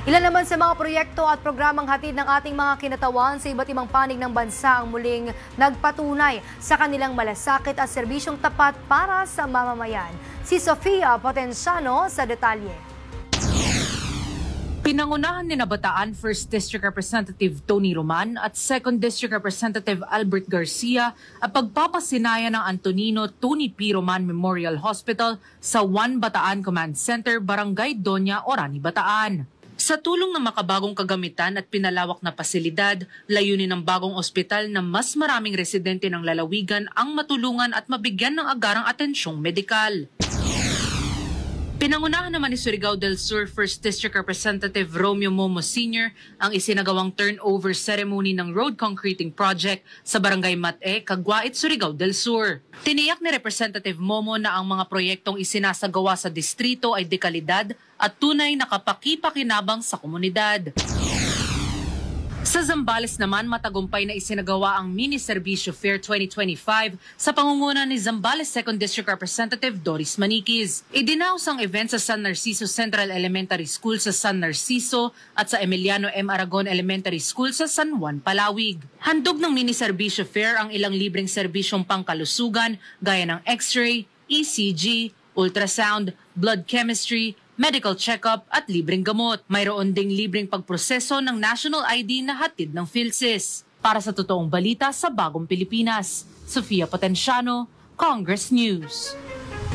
Ilan naman sa mga proyekto at programang hatid ng ating mga kinatawan sa iba't ibang panig ng bansa ang muling nagpatunay sa kanilang malasakit at serbisyong tapat para sa mamamayan. Si Sofia Potenciano sa detalye. Pinangunahan ni Bataan 1st District Representative Tony Roman at 2nd District Representative Albert Garcia ang pagpapasinaya ng Antonino Tony P. Roman Memorial Hospital sa 1 Bataan Command Center, Barangay Doña, Orani, Bataan. Sa tulong ng makabagong kagamitan at pinalawak na pasilidad, layunin ng bagong ospital na mas maraming residente ng lalawigan ang matulungan at mabigyan ng agarang atensyong medikal. Pinangunahan naman ni Surigao del Sur 1st District Representative Romeo Momo Sr. ang isinagawang turnover ceremony ng road concreting project sa Barangay Mate, Caguait, Surigao del Sur. Tiniyak ni Representative Momo na ang mga proyektong isinasagawa sa distrito ay dekalidad at tunay na kapakipakinabang sa komunidad. Sa Zambales naman, matagumpay na isinagawa ang Mini Serbisyo Fair 2025 sa pangunguna ni Zambales 2nd District Representative Doris Maniquez. Idinaos ang event sa San Narciso Central Elementary School sa San Narciso at sa Emiliano M. Aragon Elementary School sa San Juan, Palawig. Handog ng Mini Serbisyo Fair ang ilang libreng serbisyong pangkalusugan gaya ng X-ray, ECG, ultrasound, blood chemistry, medical check-up at libreng gamot. Mayroon ding libreng pagproseso ng national ID na hatid ng PhilSys. Para sa totoong balita sa Bagong Pilipinas, Sofia Potenciano, Congress News.